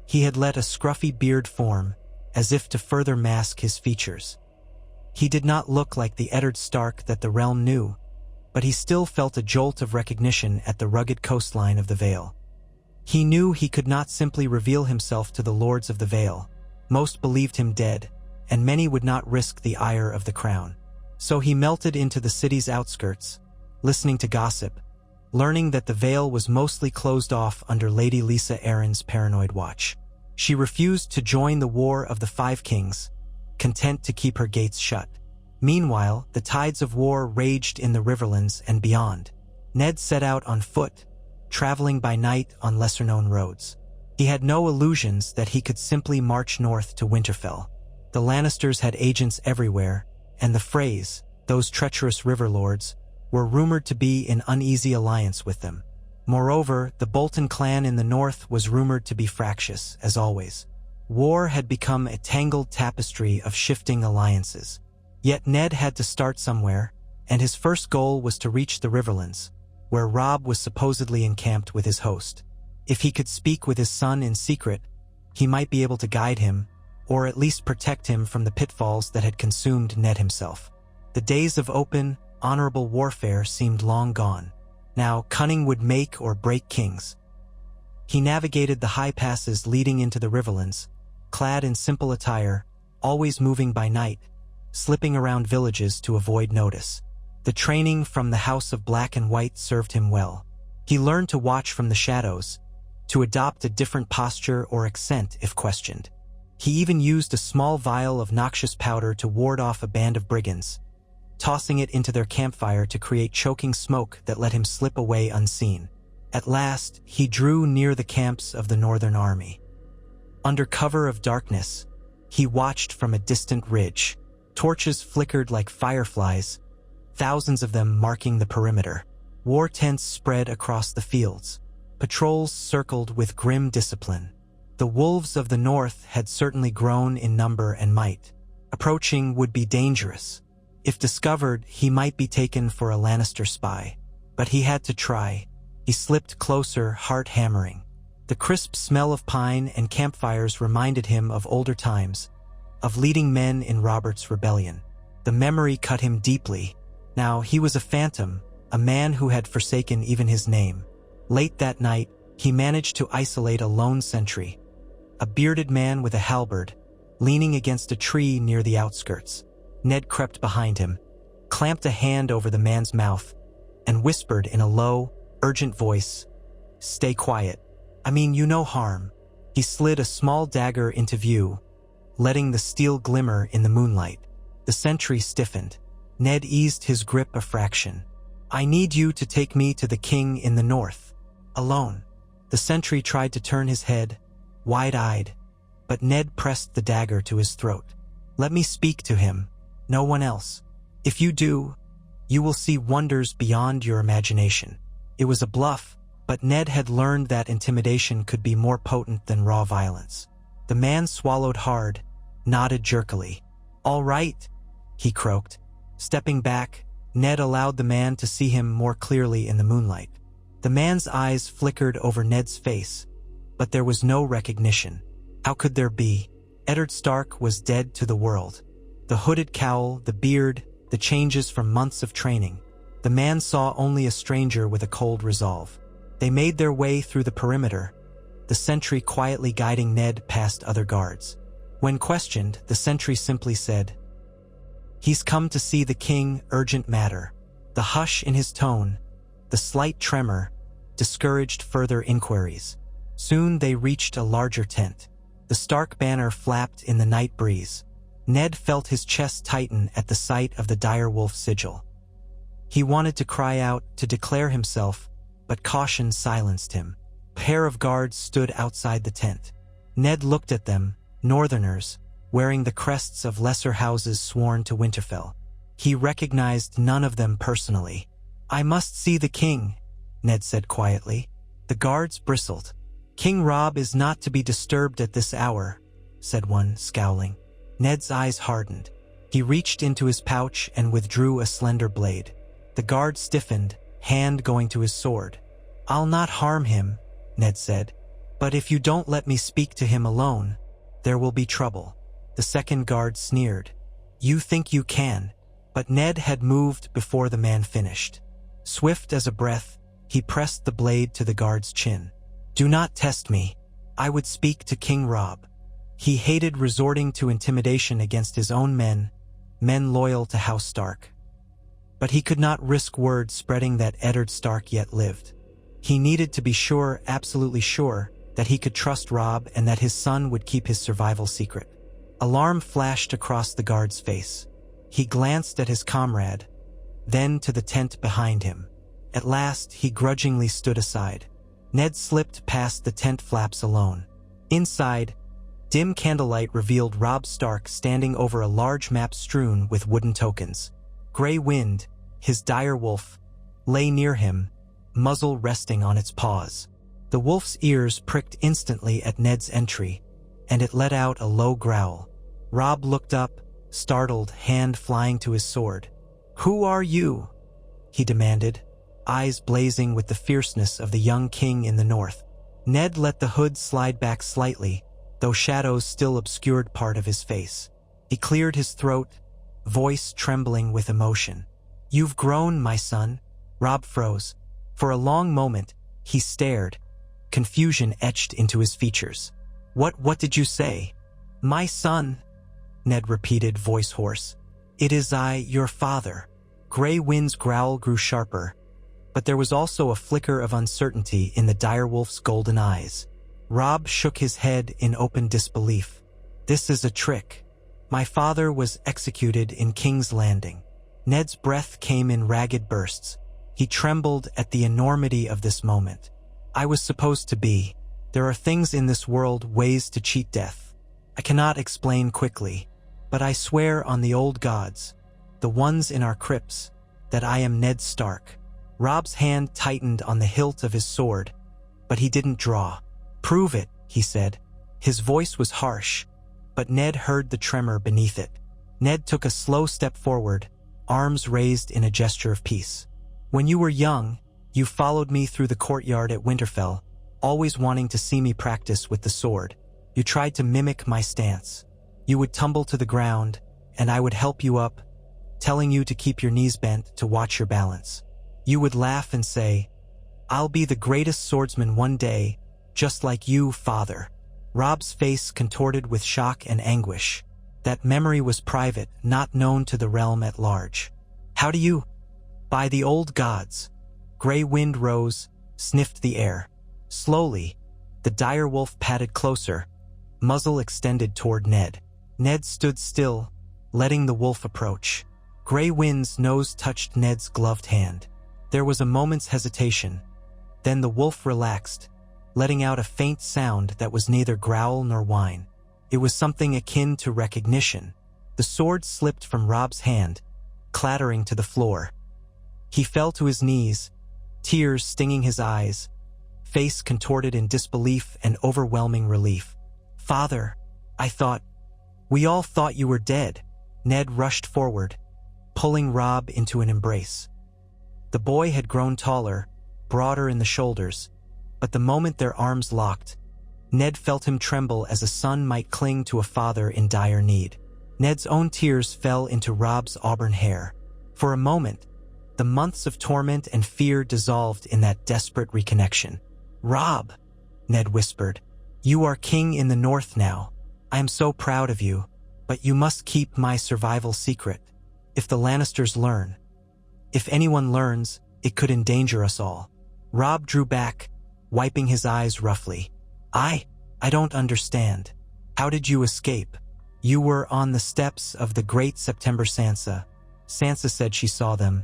He had let a scruffy beard form, as if to further mask his features. He did not look like the Eddard Stark that the realm knew, but he still felt a jolt of recognition at the rugged coastline of the Vale. He knew he could not simply reveal himself to the lords of the Vale. Most believed him dead, and many would not risk the ire of the crown. So he melted into the city's outskirts, listening to gossip, learning that the Vale was mostly closed off under Lady Lisa Arryn's paranoid watch. She refused to join the War of the Five Kings, content to keep her gates shut. Meanwhile, the tides of war raged in the Riverlands and beyond. Ned set out on foot, traveling by night on lesser-known roads. He had no illusions that he could simply march north to Winterfell. The Lannisters had agents everywhere, and the Freys, those treacherous river lords, were rumored to be in uneasy alliance with them. Moreover, the Bolton clan in the north was rumored to be fractious, as always. War had become a tangled tapestry of shifting alliances. Yet Ned had to start somewhere, and his first goal was to reach the Riverlands, where Robb was supposedly encamped with his host. If he could speak with his son in secret, he might be able to guide him, or at least protect him from the pitfalls that had consumed Ned himself. The days of open, honorable warfare seemed long gone. Now cunning would make or break kings. He navigated the high passes leading into the Riverlands, clad in simple attire, always moving by night, slipping around villages to avoid notice. The training from the House of Black and White served him well. He learned to watch from the shadows, to adopt a different posture or accent if questioned. He even used a small vial of noxious powder to ward off a band of brigands, tossing it into their campfire to create choking smoke that let him slip away unseen. At last, he drew near the camps of the Northern Army. Under cover of darkness, he watched from a distant ridge. Torches flickered like fireflies, thousands of them marking the perimeter. War tents spread across the fields. Patrols circled with grim discipline. The wolves of the north had certainly grown in number and might. Approaching would be dangerous. If discovered, he might be taken for a Lannister spy. But he had to try. He slipped closer, heart hammering. The crisp smell of pine and campfires reminded him of older times, of leading men in Robert's rebellion. The memory cut him deeply. Now he was a phantom, a man who had forsaken even his name. Late that night, he managed to isolate a lone sentry, a bearded man with a halberd, leaning against a tree near the outskirts. Ned crept behind him, clamped a hand over the man's mouth, and whispered in a low, urgent voice, "Stay quiet. I mean you no harm." He slid a small dagger into view, letting the steel glimmer in the moonlight. The sentry stiffened. Ned eased his grip a fraction. "I need you to take me to the king in the north. Alone." The sentry tried to turn his head, wide-eyed, but Ned pressed the dagger to his throat. "Let me speak to him. No one else. If you do, you will see wonders beyond your imagination." It was a bluff, but Ned had learned that intimidation could be more potent than raw violence. The man swallowed hard, nodded jerkily. "All right," he croaked. Stepping back, Ned allowed the man to see him more clearly in the moonlight. The man's eyes flickered over Ned's face, but there was no recognition. How could there be? Eddard Stark was dead to the world. The hooded cowl, the beard, the changes from months of training. The man saw only a stranger with a cold resolve. They made their way through the perimeter, the sentry quietly guiding Ned past other guards. When questioned, the sentry simply said, "He's come to see the king, urgent matter." The hush in his tone, the slight tremor, discouraged further inquiries. Soon they reached a larger tent. The Stark banner flapped in the night breeze. Ned felt his chest tighten at the sight of the direwolf sigil. He wanted to cry out, to declare himself, but caution silenced him. A pair of guards stood outside the tent. Ned looked at them, northerners, wearing the crests of lesser houses sworn to Winterfell. He recognized none of them personally. "I must see the king," Ned said quietly. The guards bristled. "King Robb is not to be disturbed at this hour," said one, scowling. Ned's eyes hardened. He reached into his pouch and withdrew a slender blade. The guard stiffened, hand going to his sword. "I'll not harm him," Ned said. "But if you don't let me speak to him alone, there will be trouble." The second guard sneered. "You think you can." But Ned had moved before the man finished. Swift as a breath, he pressed the blade to the guard's chin. "Do not test me. I would speak to King Robb." He hated resorting to intimidation against his own men, men loyal to House Stark. But he could not risk word spreading that Eddard Stark yet lived. He needed to be sure, absolutely sure, that he could trust Robb and that his son would keep his survival secret. Alarm flashed across the guard's face. He glanced at his comrade, then to the tent behind him. At last, he grudgingly stood aside. Ned slipped past the tent flaps alone. Inside, dim candlelight revealed Robb Stark standing over a large map strewn with wooden tokens. Grey Wind, his direwolf, lay near him, muzzle resting on its paws. The wolf's ears pricked instantly at Ned's entry, and it let out a low growl. Robb looked up, startled, hand flying to his sword. "Who are you?" he demanded, eyes blazing with the fierceness of the young king in the north. Ned let the hood slide back slightly, though shadows still obscured part of his face. He cleared his throat, voice trembling with emotion. "You've grown, my son." Robb froze. For a long moment, he stared, confusion etched into his features. What did you say?" "My son," Ned repeated, voice hoarse. "It is I, your father." Grey Wind's growl grew sharper, but there was also a flicker of uncertainty in the direwolf's golden eyes. Robb shook his head in open disbelief. "This is a trick. My father was executed in King's Landing." Ned's breath came in ragged bursts. He trembled at the enormity of this moment. "I was supposed to be. There are things in this world, ways to cheat death. I cannot explain quickly, but I swear on the old gods, the ones in our crypts, that I am Ned Stark." Robb's hand tightened on the hilt of his sword, but he didn't draw. "Prove it," he said. His voice was harsh, but Ned heard the tremor beneath it. Ned took a slow step forward, arms raised in a gesture of peace. When you were young, you followed me through the courtyard at Winterfell, always wanting to see me practice with the sword. You tried to mimic my stance. You would tumble to the ground, and I would help you up, telling you to keep your knees bent to watch your balance. You would laugh and say, "I'll be the greatest swordsman one day, just like you, father." Rob's face contorted with shock and anguish. That memory was private, not known to the realm at large. "How do you?" "By the old gods." Gray wind rose, sniffed the air. Slowly, the dire wolf padded closer, muzzle extended toward Ned. Ned stood still, letting the wolf approach. Gray wind's nose touched Ned's gloved hand. There was a moment's hesitation. Then the wolf relaxed, letting out a faint sound that was neither growl nor whine. It was something akin to recognition. The sword slipped from Rob's hand, clattering to the floor. He fell to his knees, tears stinging his eyes, face contorted in disbelief and overwhelming relief. "Father, we all thought you were dead." Ned rushed forward, pulling Rob into an embrace. The boy had grown taller, broader in the shoulders, but the moment their arms locked, Ned felt him tremble as a son might cling to a father in dire need. Ned's own tears fell into Rob's auburn hair. For a moment, the months of torment and fear dissolved in that desperate reconnection. "Rob," Ned whispered, "you are king in the North now. I am so proud of you, but you must keep my survival secret. If the Lannisters learn, if anyone learns, it could endanger us all." Rob drew back, wiping his eyes roughly. I don't understand. How did you escape?" "You were on the steps of the great September Sansa. Sansa said she saw them."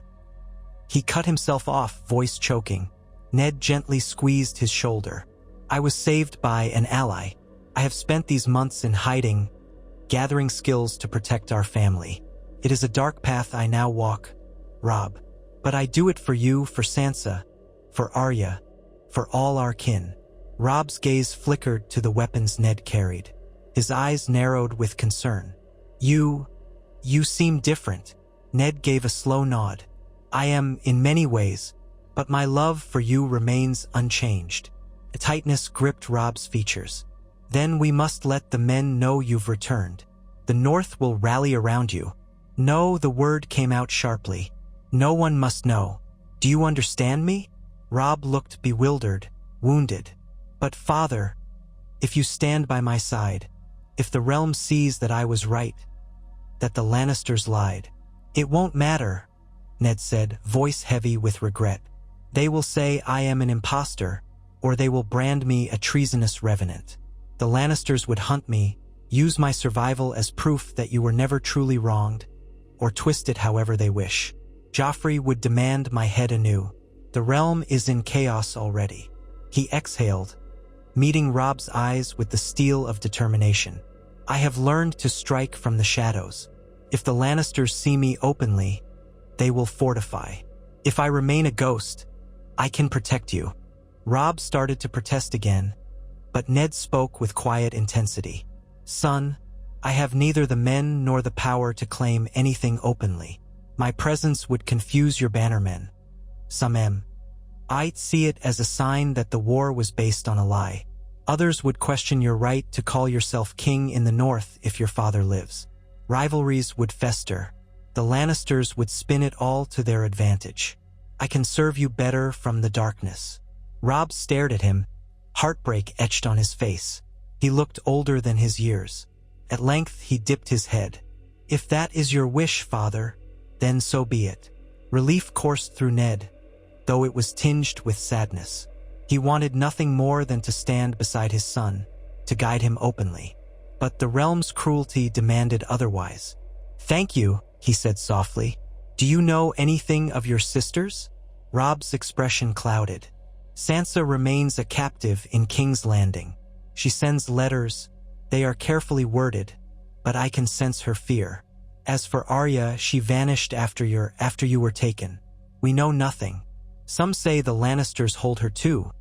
He cut himself off, voice choking. Ned gently squeezed his shoulder. "I was saved by an ally. I have spent these months in hiding, gathering skills to protect our family. It is a dark path I now walk, Rob. But I do it for you, for Sansa, for Arya, for all our kin." Rob's gaze flickered to the weapons Ned carried. His eyes narrowed with concern. You seem different." Ned gave a slow nod. "I am in many ways, but my love for you remains unchanged." A tightness gripped Rob's features. "Then we must let the men know you've returned. The North will rally around you." "No," the word came out sharply. "No one must know. Do you understand me?" Rob looked bewildered, wounded. "But father, if you stand by my side, if the realm sees that I was right, that the Lannisters lied." "It won't matter," Ned said, voice heavy with regret. "They will say I am an imposter, or they will brand me a treasonous revenant. The Lannisters would hunt me, use my survival as proof that you were never truly wronged, or twist it however they wish. Joffrey would demand my head anew. The realm is in chaos already." He exhaled, meeting Rob's eyes with the steel of determination. "I have learned to strike from the shadows. If the Lannisters see me openly, they will fortify. If I remain a ghost, I can protect you." Rob started to protest again, but Ned spoke with quiet intensity. "Son, I have neither the men nor the power to claim anything openly. My presence would confuse your bannermen. Some I'd see it as a sign that the war was based on a lie. Others would question your right to call yourself king in the North if your father lives. Rivalries would fester. The Lannisters would spin it all to their advantage. I can serve you better from the darkness." Rob stared at him, heartbreak etched on his face. He looked older than his years. At length he dipped his head. "If that is your wish, father, then so be it." Relief coursed through Ned, though it was tinged with sadness. He wanted nothing more than to stand beside his son, to guide him openly. But the realm's cruelty demanded otherwise. "Thank you," he said softly. "Do you know anything of your sisters?" Rob's expression clouded. "Sansa remains a captive in King's Landing. She sends letters. They are carefully worded, but I can sense her fear. As for Arya, she vanished after you were taken. We know nothing. Some say the Lannisters hold her too.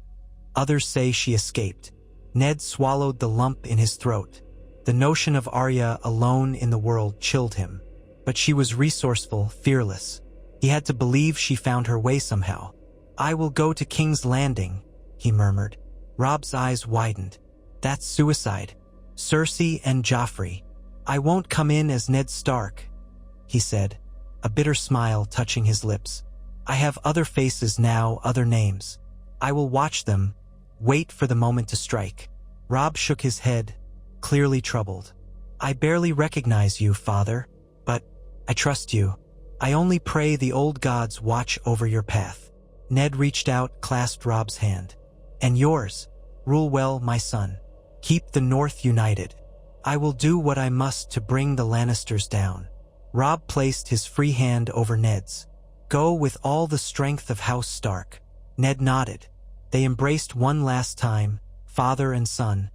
Others say she escaped. Ned swallowed the lump in his throat. The notion of Arya alone in the world chilled him. But she was resourceful, fearless. He had to believe she found her way somehow. "I will go to King's Landing," he murmured. Robb's eyes widened. "That's suicide. Cersei and Joffrey. I won't come in as Ned Stark," he said, a bitter smile touching his lips. "I have other faces now, other names. I will watch them, wait for the moment to strike." Robb shook his head, clearly troubled. "I barely recognize you, father, but I trust you. I only pray the old gods watch over your path." Ned reached out, clasped Robb's hand. "And yours. Rule well, my son. Keep the North united. I will do what I must to bring the Lannisters down." Robb placed his free hand over Ned's. "Go with all the strength of House Stark." Ned nodded. They embraced one last time, father and son,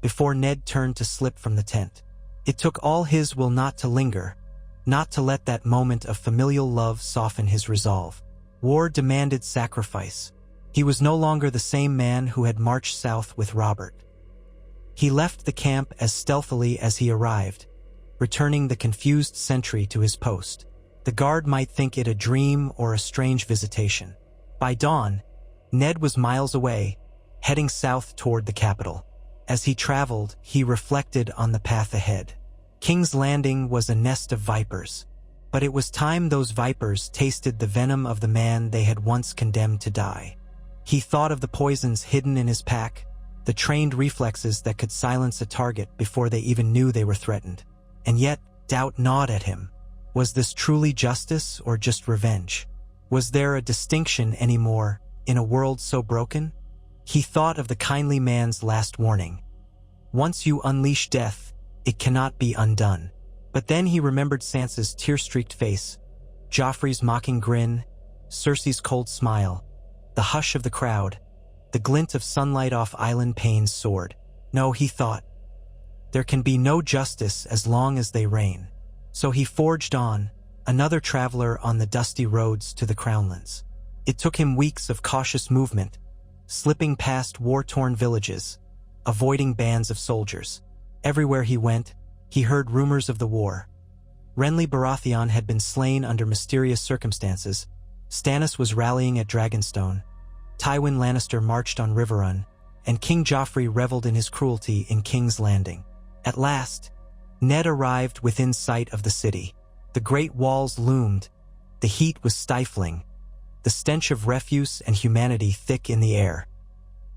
before Ned turned to slip from the tent. It took all his will not to linger, not to let that moment of familial love soften his resolve. War demanded sacrifice. He was no longer the same man who had marched south with Robert. He left the camp as stealthily as he arrived, returning the confused sentry to his post. The guard might think it a dream or a strange visitation. By dawn, Ned was miles away, heading south toward the capital. As he traveled, he reflected on the path ahead. King's Landing was a nest of vipers, but it was time those vipers tasted the venom of the man they had once condemned to die. He thought of the poisons hidden in his pack, the trained reflexes that could silence a target before they even knew they were threatened. And yet, doubt gnawed at him. Was this truly justice or just revenge? Was there a distinction anymore in a world so broken? He thought of the kindly man's last warning. Once you unleash death, it cannot be undone. But then he remembered Sansa's tear-streaked face, Joffrey's mocking grin, Cersei's cold smile, the hush of the crowd, the glint of sunlight off Island Payne's sword. No, he thought, there can be no justice as long as they reign. So he forged on, another traveler on the dusty roads to the Crownlands. It took him weeks of cautious movement, slipping past war-torn villages, avoiding bands of soldiers. Everywhere he went, he heard rumors of the war. Renly Baratheon had been slain under mysterious circumstances. Stannis was rallying at Dragonstone. Tywin Lannister marched on Riverrun, and King Joffrey reveled in his cruelty in King's Landing. At last, Ned arrived within sight of the city. The great walls loomed. The heat was stifling, the stench of refuse and humanity thick in the air.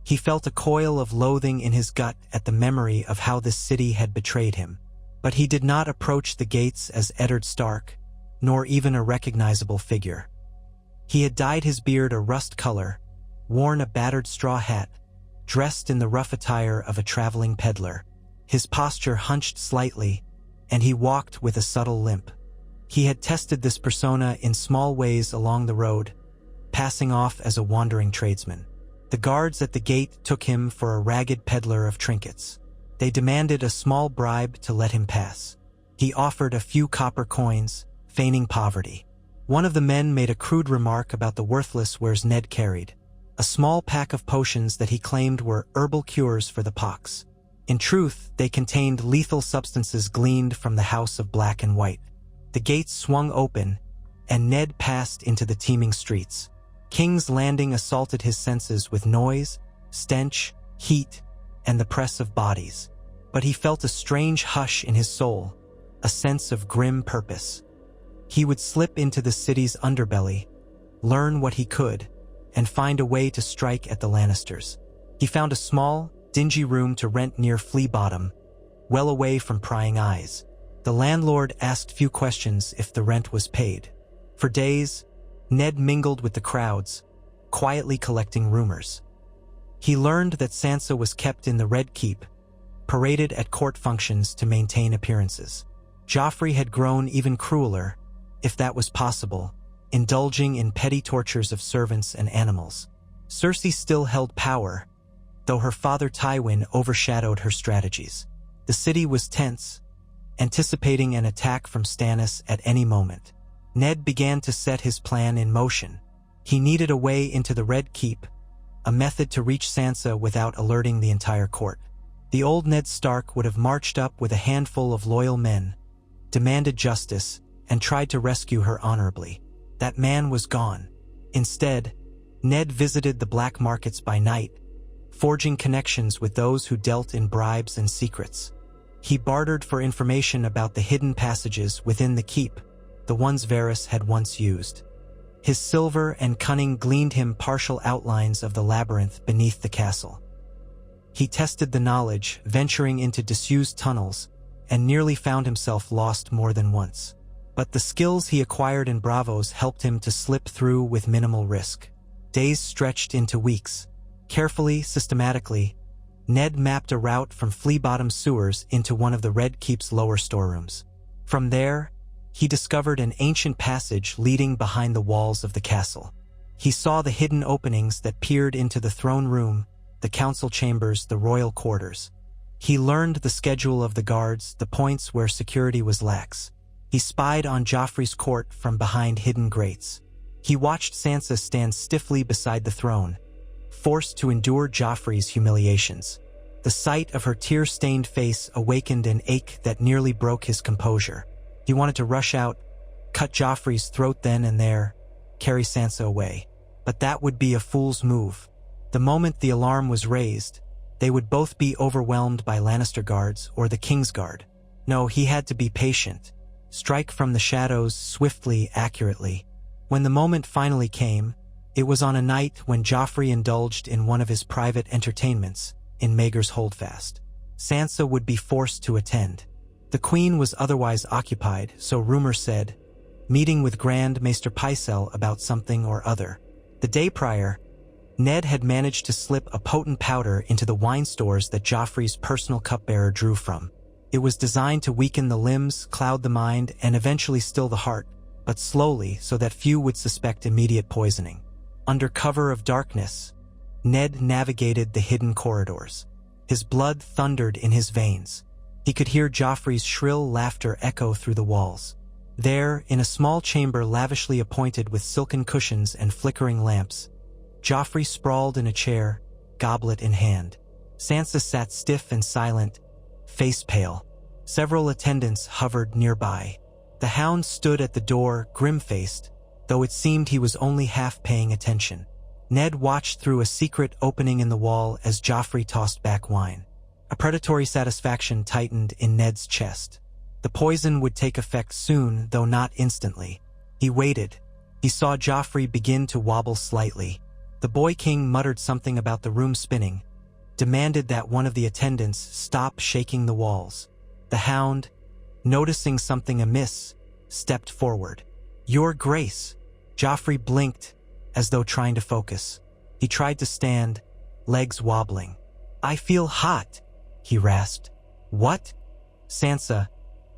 He felt a coil of loathing in his gut at the memory of how this city had betrayed him. But he did not approach the gates as Eddard Stark, nor even a recognizable figure. He had dyed his beard a rust color, worn a battered straw hat, dressed in the rough attire of a traveling peddler. His posture hunched slightly, and he walked with a subtle limp. He had tested this persona in small ways along the road, passing off as a wandering tradesman. The guards at the gate took him for a ragged peddler of trinkets. They demanded a small bribe to let him pass. He offered a few copper coins, feigning poverty. One of the men made a crude remark about the worthless wares Ned carried, a small pack of potions that he claimed were herbal cures for the pox. In truth, they contained lethal substances gleaned from the House of Black and White. The gates swung open, and Ned passed into the teeming streets. King's Landing assaulted his senses with noise, stench, heat, and the press of bodies. But he felt a strange hush in his soul, a sense of grim purpose. He would slip into the city's underbelly, learn what he could, and find a way to strike at the Lannisters. He found a small, dingy room to rent near Flea Bottom, well away from prying eyes. The landlord asked few questions if the rent was paid. For days, Ned mingled with the crowds, quietly collecting rumors. He learned that Sansa was kept in the Red Keep, paraded at court functions to maintain appearances. Joffrey had grown even crueler, if that was possible, indulging in petty tortures of servants and animals. Cersei still held power, though her father Tywin overshadowed her strategies. The city was tense, anticipating an attack from Stannis at any moment. Ned began to set his plan in motion. He needed a way into the Red Keep, a method to reach Sansa without alerting the entire court. The old Ned Stark would have marched up with a handful of loyal men, demanded justice, and tried to rescue her honorably. That man was gone. Instead, Ned visited the black markets by night, forging connections with those who dealt in bribes and secrets. He bartered for information about the hidden passages within the keep, the ones Varys had once used. His silver and cunning gleaned him partial outlines of the labyrinth beneath the castle. He tested the knowledge, venturing into disused tunnels, and nearly found himself lost more than once. But the skills he acquired in Bravos helped him to slip through with minimal risk. Days stretched into weeks. Carefully, systematically, Ned mapped a route from Flea-Bottom sewers into one of the Red Keep's lower storerooms. From there, he discovered an ancient passage leading behind the walls of the castle. He saw the hidden openings that peered into the throne room, the council chambers, the royal quarters. He learned the schedule of the guards, the points where security was lax. He spied on Joffrey's court from behind hidden grates. He watched Sansa stand stiffly beside the throne, forced to endure Joffrey's humiliations. The sight of her tear-stained face awakened an ache that nearly broke his composure. He wanted to rush out, cut Joffrey's throat then and there, carry Sansa away. But that would be a fool's move. The moment the alarm was raised, they would both be overwhelmed by Lannister guards or the Kingsguard. No, he had to be patient. Strike from the shadows swiftly, accurately. When the moment finally came, it was on a night when Joffrey indulged in one of his private entertainments, in Maegor's Holdfast. Sansa would be forced to attend. The queen was otherwise occupied, so rumor said, meeting with Grand Maester Pycelle about something or other. The day prior, Ned had managed to slip a potent powder into the wine stores that Joffrey's personal cupbearer drew from. It was designed to weaken the limbs, cloud the mind, and eventually still the heart, but slowly so that few would suspect immediate poisoning. Under cover of darkness, Ned navigated the hidden corridors. His blood thundered in his veins. He could hear Joffrey's shrill laughter echo through the walls. There, in a small chamber lavishly appointed with silken cushions and flickering lamps, Joffrey sprawled in a chair, goblet in hand. Sansa sat stiff and silent, face pale. Several attendants hovered nearby. The Hound stood at the door, grim-faced, though it seemed he was only half paying attention. Ned watched through a secret opening in the wall as Joffrey tossed back wine. A predatory satisfaction tightened in Ned's chest. The poison would take effect soon, though not instantly. He waited. He saw Joffrey begin to wobble slightly. The Boy King muttered something about the room spinning, demanded that one of the attendants stop shaking the walls. The Hound, noticing something amiss, stepped forward. "Your Grace." Joffrey blinked, as though trying to focus. He tried to stand, legs wobbling. "I feel hot," he rasped. "What?" Sansa,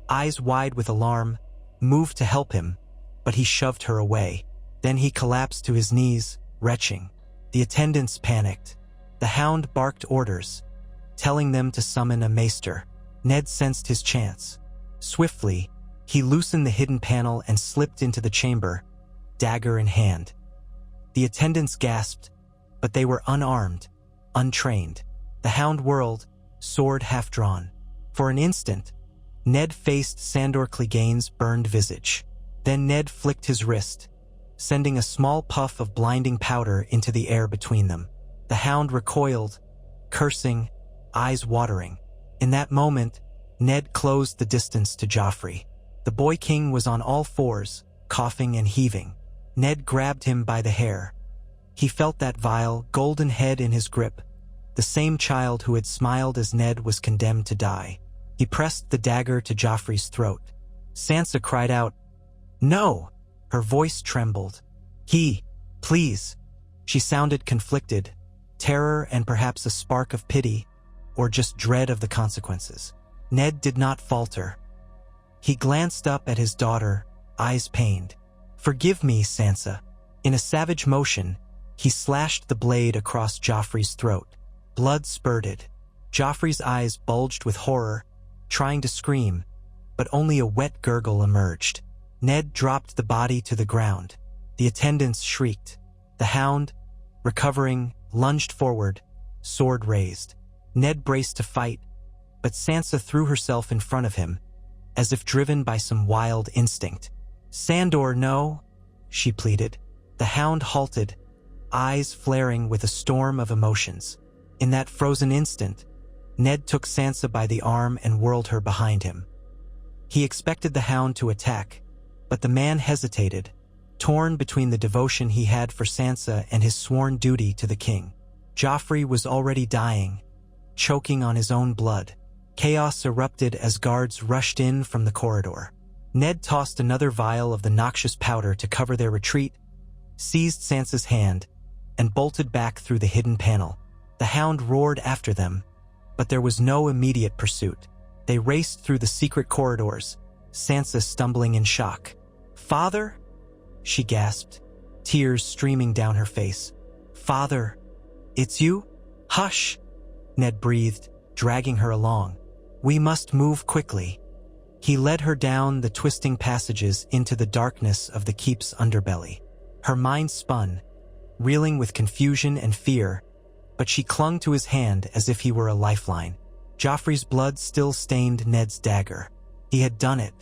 eyes wide with alarm, moved to help him, but he shoved her away. Then he collapsed to his knees, retching. The attendants panicked. The Hound barked orders, telling them to summon a maester. Ned sensed his chance. Swiftly, he loosened the hidden panel and slipped into the chamber, dagger in hand. The attendants gasped, but they were unarmed, untrained. The Hound whirled, sword half-drawn. For an instant, Ned faced Sandor Clegane's burned visage. Then Ned flicked his wrist, sending a small puff of blinding powder into the air between them. The Hound recoiled, cursing, eyes watering. In that moment, Ned closed the distance to Joffrey. The Boy King was on all fours, coughing and heaving. Ned grabbed him by the hair. He felt that vile, golden head in his grip, the same child who had smiled as Ned was condemned to die. He pressed the dagger to Joffrey's throat. Sansa cried out, "No!" Her voice trembled. Please." She sounded conflicted, terror and perhaps a spark of pity, or just dread of the consequences. Ned did not falter. He glanced up at his daughter, eyes pained. "Forgive me, Sansa." In a savage motion, he slashed the blade across Joffrey's throat. Blood spurted. Joffrey's eyes bulged with horror, trying to scream, but only a wet gurgle emerged. Ned dropped the body to the ground. The attendants shrieked. The Hound, recovering, lunged forward, sword raised. Ned braced to fight, but Sansa threw herself in front of him, as if driven by some wild instinct. "Sandor, no," she pleaded. The hound halted, eyes flaring with a storm of emotions. In that frozen instant, Ned took Sansa by the arm and whirled her behind him. He expected the hound to attack, but the man hesitated, torn between the devotion he had for Sansa and his sworn duty to the king. Joffrey was already dying, choking on his own blood. Chaos erupted as guards rushed in from the corridor. Ned tossed another vial of the noxious powder to cover their retreat, seized Sansa's hand, and bolted back through the hidden panel. The hound roared after them, but there was no immediate pursuit. They raced through the secret corridors, Sansa stumbling in shock. "Father?" she gasped, tears streaming down her face. "Father, it's you?" "Hush," Ned breathed, dragging her along. "We must move quickly." He led her down the twisting passages into the darkness of the keep's underbelly. Her mind spun, reeling with confusion and fear, but she clung to his hand as if he were a lifeline. Joffrey's blood still stained Ned's dagger. He had done it.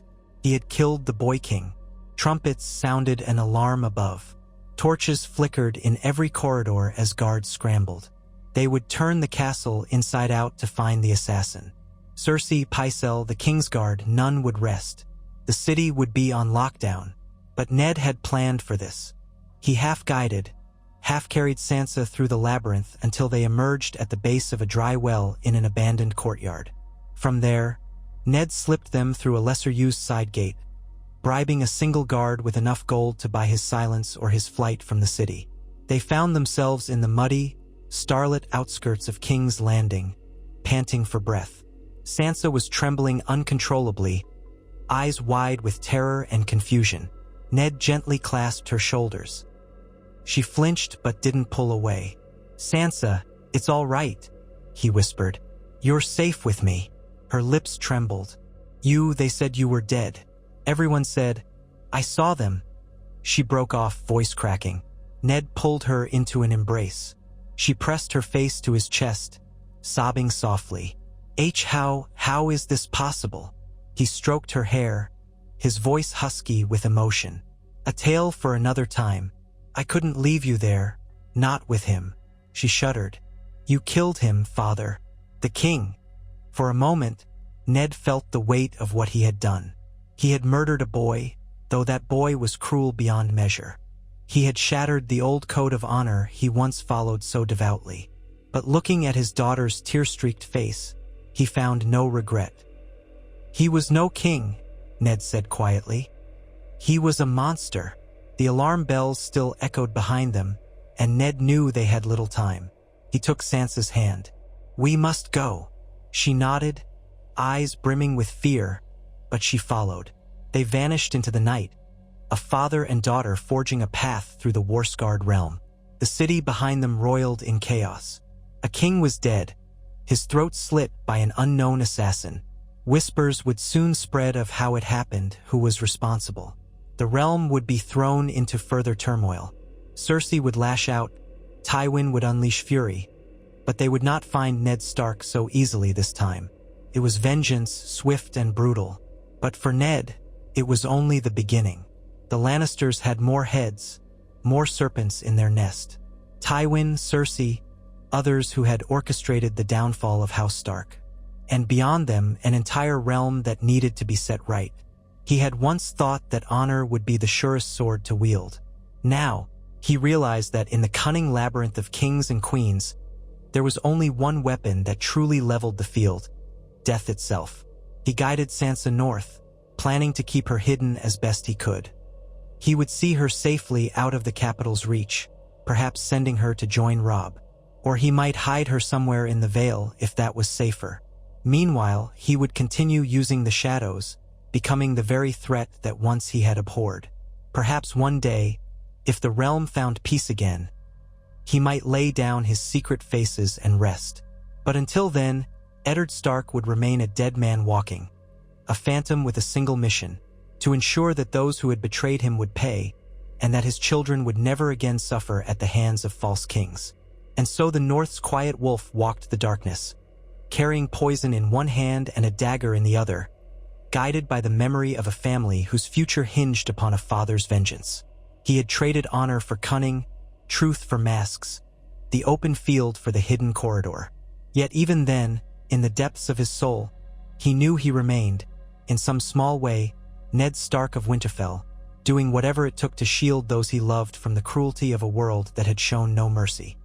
He had killed the Boy King. Trumpets sounded an alarm above. Torches flickered in every corridor as guards scrambled. They would turn the castle inside out to find the assassin. Cersei, Pycelle, the Kingsguard, none would rest. The city would be on lockdown. But Ned had planned for this. He half-guided, half-carried Sansa through the labyrinth until they emerged at the base of a dry well in an abandoned courtyard. From there, Ned slipped them through a lesser-used side gate, bribing a single guard with enough gold to buy his silence or his flight from the city. They found themselves in the muddy, starlit outskirts of King's Landing, panting for breath. Sansa was trembling uncontrollably, eyes wide with terror and confusion. Ned gently clasped her shoulders. She flinched but didn't pull away. "Sansa, it's all right," he whispered. "You're safe with me." Her lips trembled. They said you were dead. Everyone said, I saw them." She broke off, voice cracking. Ned pulled her into an embrace. She pressed her face to his chest, sobbing softly. How is this possible?" He stroked her hair, his voice husky with emotion. "A tale for another time. I couldn't leave you there, not with him." She shuddered. "You killed him, father. The king." For a moment, Ned felt the weight of what he had done. He had murdered a boy, though that boy was cruel beyond measure. He had shattered the old code of honor he once followed so devoutly. But looking at his daughter's tear-streaked face, he found no regret. "He was no king," Ned said quietly. "He was a monster." The alarm bells still echoed behind them, and Ned knew they had little time. He took Sansa's hand. "We must go." She nodded, eyes brimming with fear, but she followed. They vanished into the night, a father and daughter forging a path through the war-scarred realm. The city behind them roiled in chaos. A king was dead, his throat slit by an unknown assassin. Whispers would soon spread of how it happened, who was responsible. The realm would be thrown into further turmoil. Cersei would lash out, Tywin would unleash fury, but they would not find Ned Stark so easily this time. It was vengeance, swift and brutal. But for Ned, it was only the beginning. The Lannisters had more heads, more serpents in their nest. Tywin, Cersei, others who had orchestrated the downfall of House Stark. And beyond them, an entire realm that needed to be set right. He had once thought that honor would be the surest sword to wield. Now, he realized that in the cunning labyrinth of kings and queens, there was only one weapon that truly leveled the field: death itself. He guided Sansa north, planning to keep her hidden as best he could. He would see her safely out of the capital's reach, perhaps sending her to join Robb. Or he might hide her somewhere in the Vale if that was safer. Meanwhile, he would continue using the shadows, becoming the very threat that once he had abhorred. Perhaps one day, if the realm found peace again, he might lay down his secret faces and rest. But until then, Eddard Stark would remain a dead man walking, a phantom with a single mission: to ensure that those who had betrayed him would pay, and that his children would never again suffer at the hands of false kings. And so the North's quiet wolf walked the darkness, carrying poison in one hand and a dagger in the other, guided by the memory of a family whose future hinged upon a father's vengeance. He had traded honor for cunning, truth for masks, the open field for the hidden corridor. Yet even then, in the depths of his soul, he knew he remained, in some small way, Ned Stark of Winterfell, doing whatever it took to shield those he loved from the cruelty of a world that had shown no mercy.